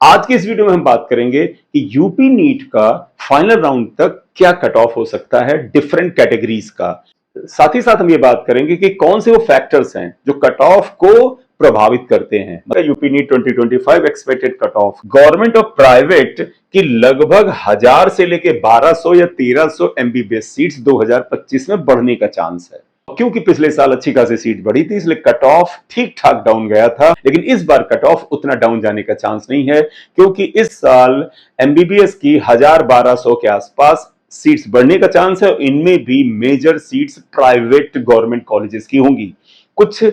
आज की इस वीडियो में हम बात करेंगे कि यूपी नीट का फाइनल राउंड तक क्या कट ऑफ हो सकता है डिफरेंट कैटेगरीज का। साथ ही साथ हम ये बात करेंगे कि कौन से वो फैक्टर्स हैं जो कट ऑफ को प्रभावित करते हैं। UP NEET 2025 expected cut off government और प्राइवेट की लगभग 1000 से लेके 1200 या 1300 एमबीबीएस सीट्स 2025 में बढ़ने का चांस है। क्योंकि पिछले साल अच्छी खासी सीट बढ़ी थी, इसलिए कट ऑफ ठीक ठाक डाउन गया था, लेकिन इस बार कट ऑफ उतना डाउन जाने का चांस नहीं है, क्योंकि इस साल एमबीबीएस की 1000-1200 के आसपास सीट्स बढ़ने का चांस है। इनमें भी major seats private government colleges की होंगी। कुछ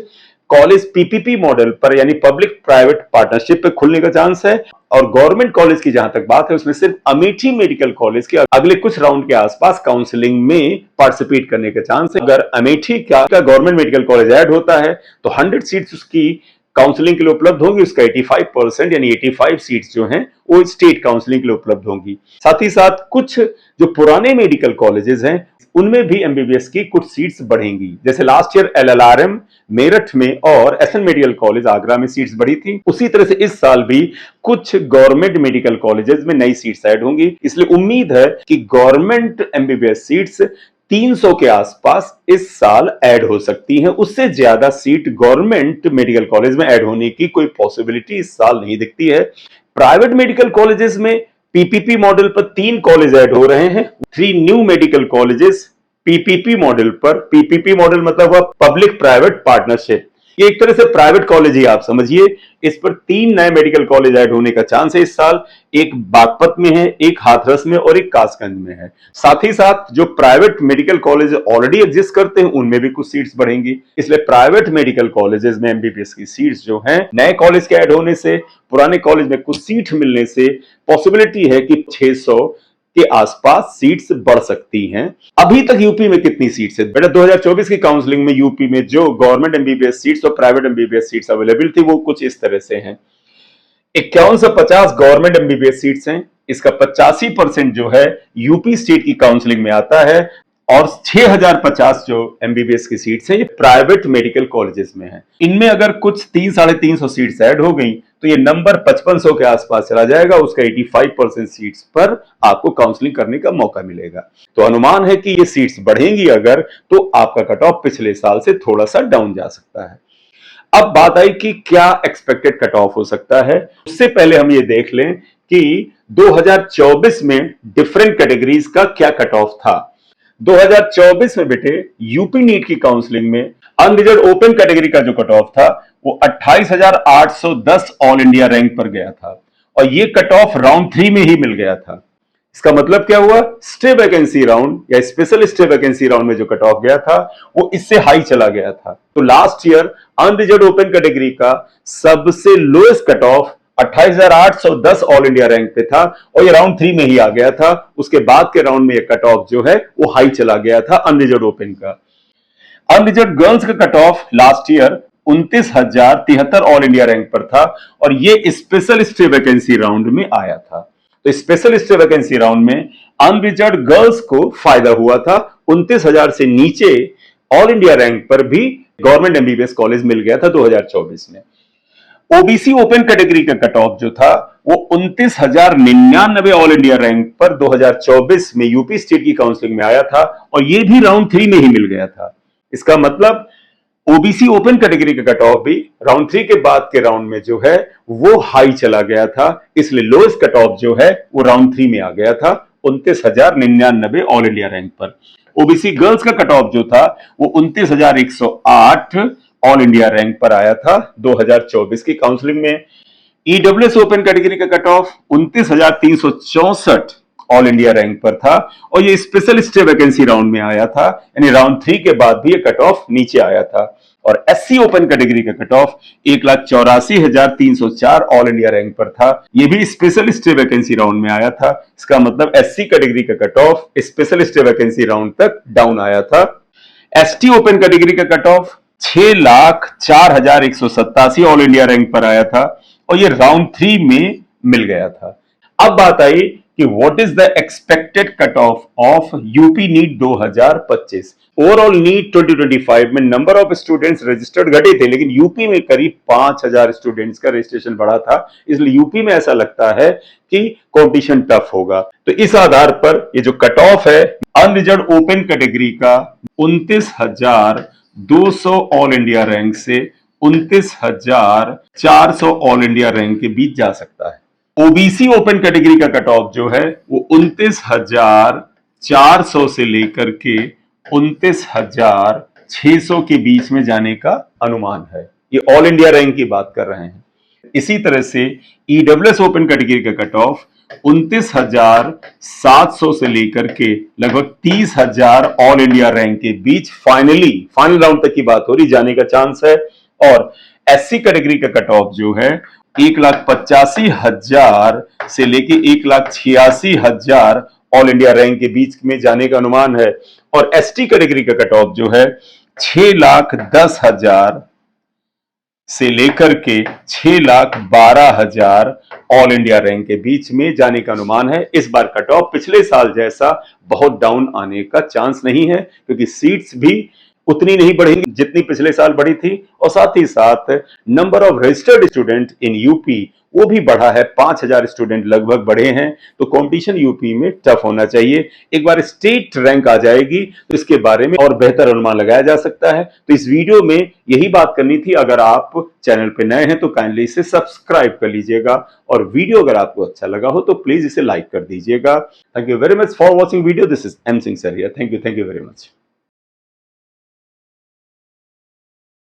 कॉलेज पीपीपी मॉडल पर यानी पब्लिक प्राइवेट पार्टनरशिप पे खुलने का चांस है, और गवर्नमेंट कॉलेज की जहां तक बात है उसमें सिर्फ अमेठी मेडिकल कॉलेज के अगले कुछ राउंड के आसपास काउंसलिंग में पार्टिसिपेट करने का चांस है। अगर अमेठी का गवर्नमेंट मेडिकल कॉलेज ऐड होता है तो 100 सीट्स उसकी काउंसलिंग के लिए उपलब्ध होंगी। उसका 85% यानी 85 सीट्स जो हैं वो स्टेट काउंसलिंग के लिए उपलब्ध होंगी। साथ ही साथ कुछ जो पुराने मेडिकल कॉलेजेस हैं उनमें भी एमबीबीएस की कुछ सीट्स बढ़ेंगी। जैसे लास्ट ईयर एलएलआरएम मेरठ में और एसएन मेडिकल कॉलेज आगरा में सीट्स बढ़ी थी, उसी तरह से इस साल भी कुछ गवर्नमेंट मेडिकल कॉलेजेस में नई सीट्स ऐड होंगी। इसलिए उम्मीद है कि गवर्नमेंट एमबीबीएस सीट्स 300 के आसपास इस साल ऐड हो सकती हैं। उससे ज्यादा सीट गवर्नमेंट मेडिकल कॉलेज में ऐड होने की कोई पॉसिबिलिटी इस साल नहीं दिखती है। प्राइवेट मेडिकल कॉलेजेस में पीपीपी मॉडल पर 3 कॉलेज ऐड हो रहे हैं। 3 new medical colleges PPP model पर, पीपीपी मॉडल मतलब हुआ पब्लिक प्राइवेट पार्टनरशिप, ये एक तरह से प्राइवेट कॉलेज ही आप समझिए। इस पर 3 नए मेडिकल कॉलेज ऐड होने का चांस है इस साल। एक बागपत में है, एक हाथरस में और एक कासगंज में है। साथ ही साथ जो private medical college already exist करते हैं उनमें भी कुछ सीट्स बढ़ेंगी। इसलिए प्राइवेट मेडिकल कॉलेजेस में एमबीबीएस की सीट्स जो हैं नए कॉलेज के ऐड होने से, पुराने कॉलेज में कुछ सीट मिलने से पॉसिबिलिटी है कि 600 के आसपास सीट्स बढ़ सकती हैं। अभी तक यूपी में कितनी सीट्स है बेटा? 2024 की काउंसलिंग में यूपी में जो गवर्नमेंट एमबीबीएस सीट्स और प्राइवेट एमबीबीएस सीट्स अवेलेबल थी वो कुछ इस तरह से हैं। 51 से 50 गवर्नमेंट एमबीबीएस सीट्स हैं। इसका 85% जो है यूपी स्टेट की काउंसलिंग में आता है, और 6050 जो एमबीबीएस की सीट्स हैं ये प्राइवेट मेडिकल कॉलेजेस में है। इनमें अगर कुछ 300-350 सीट्स ऐड हो गई तो ये नंबर 5500 के आसपास चला जाएगा। उसका 85% सीट्स पर आपको काउंसलिंग करने का मौका मिलेगा। तो अनुमान है कि ये सीट्स बढ़ेंगी अगर, तो आपका कट ऑफ पिछले साल से थोड़ा सा डाउन जा सकता है। अब बात आई कि क्या एक्सपेक्टेड कट ऑफ हो सकता है। उससे पहले हम ये देख लें कि 2024 में डिफरेंट कैटेगरीज का क्या कट ऑफ था। 2024 में बेटे यूपी नीट की काउंसलिंग में अनरिजर्व ओपन कैटेगरी का जो कट ऑफ था वो 28,810 ऑल इंडिया रैंक पर गया था, और ये कट ऑफ राउंड 3 में ही मिल गया था। इसका मतलब क्या हुआ? स्टे वैकेंसी राउंड या स्पेशल स्टे वैकेंसी राउंड में जो कट ऑफ गया था वो इससे हाई चला गया था। तो last year unreserved open category का सबसे lowest cut off 28,810 all India rank पे था, और ये राउंड 3 में ही आ गया था। उसके बाद के राउंड में ये कट ऑफ जो है वो हाई चला गया था अनरिजर्व ओपन का। अनरिजर्व गर्ल्स का cut off last year 29,073 all India rank पर था, और ये स्पेशल स्टे वैकेंसी राउंड में आया था। तो स्पेशल स्टे वैकेंसी राउंड में अनरिजर्व गर्ल्स को फायदा हुआ था। 29,000 से नीचे ऑल इंडिया रैंक पर भी गवर्नमेंट एमबीबीएस कॉलेज मिल गया था 2024 में। ओबीसी ओपन कैटेगरी का कट ऑफ जो था वो 29,099 ऑल इंडिया रैंक पर 2024 में यूपी स्टेट की काउंसलिंग में आया था, और ये भी राउंड 3 में ही मिल गया था। इसका मतलब ओबीसी ओपन कैटेगरी का कट ऑफ भी राउंड 3 के बाद के राउंड में जो है वो हाई चला गया था। इसलिए लोएस्ट कट ऑफ जो है वो राउंड 3 में आ गया था 29,099 ऑल इंडिया रैंक पर। ओबीसी गर्ल्स का कट ऑफ जो था वो 29,108 ऑल इंडिया रैंक पर आया था 2024 की काउंसलिंग में। ईडब्ल्यूएस ओपन कैटेगरी का cut off 29,364 all India rank पर था, और ये स्पेशल स्टे वैकेंसी राउंड में आया था, यानी राउंड 3 के बाद भी ये कट ऑफ नीचे आया था। और एससी ओपन कैटेगरी का cut off 1,84,304 all India rank पर था, ये भी स्पेशल स्टे वैकेंसी राउंड में आया था। इसका मतलब एससी कैटेगरी का cut off special stay vacancy round तक डाउन आया था। एसटी ओपन कैटेगरी का cut off 6,04,187 all India rank पर आया था, और ये राउंड 3 में मिल गया था। अब बात आई कि what is the expected cut off UP NEET 2025। Overall NEET 2025 में नंबर ऑफ स्टूडेंट्स रजिस्टर्ड घटे थे, लेकिन यूपी में करीब 5000 स्टूडेंट्स का रजिस्ट्रेशन बढ़ा था। इसलिए यूपी में ऐसा लगता है कि कंपटीशन टफ होगा। तो इस आधार पर ये जो कट ऑफ है अनरिजर्व ओपन कैटेगरी का 29,200 ऑल इंडिया रैंक से 29,400 ऑल इंडिया रैंक के बीच जा सकता है। ओबीसी ओपन कैटेगरी का कट ऑफ जो है वो 29,400 से लेकर के 29,600 के बीच में जाने का अनुमान है। ये ऑल इंडिया रैंक की बात कर रहे हैं। इसी तरह से ईडब्ल्यूएस ओपन कैटेगरी का कट ऑफ 29,700 से लेकर के लगभग 30,000 ऑल इंडिया रैंक के बीच फाइनल राउंड तक की बात हो रही, जाने का चांस है। और एससी कैटेगरी का कट ऑफ जो है 1,85,000 से लेके 1,86,000 ऑल इंडिया रैंक के बीच में जाने का अनुमान है। और एसटी कैटेगरी का कट ऑफ जो है 6,10,000 से लेकर के 6,12,000 ऑल इंडिया रैंक के बीच में जाने का अनुमान है। इस बार कट ऑफ पिछले साल जैसा बहुत डाउन आने का चांस नहीं है, क्योंकि सीट्स भी उतनी नहीं बढ़ेंगी जितनी पिछले साल बढ़ी थी, और साथ ही साथ number of registered student in UP वो भी बढ़ा है, 5000 स्टूडेंट लगभग बढ़े हैं। तो कंपटीशन यूपी में टफ होना चाहिए। एक बार स्टेट रैंक आ जाएगी तो इसके बारे में और बेहतर अनुमान लगाया जा सकता है। तो इस वीडियो में यही बात करनी थी। अगर आप चैनल पे नए हैं तो काइंडली इसे सब्सक्राइब कर लीजिएगा, और वीडियो अगर आपको अच्छा लगा हो तो प्लीज इसे लाइक कर दीजिएगा। Thank you very much for watching video. This is M Singh sir here. Thank you very much.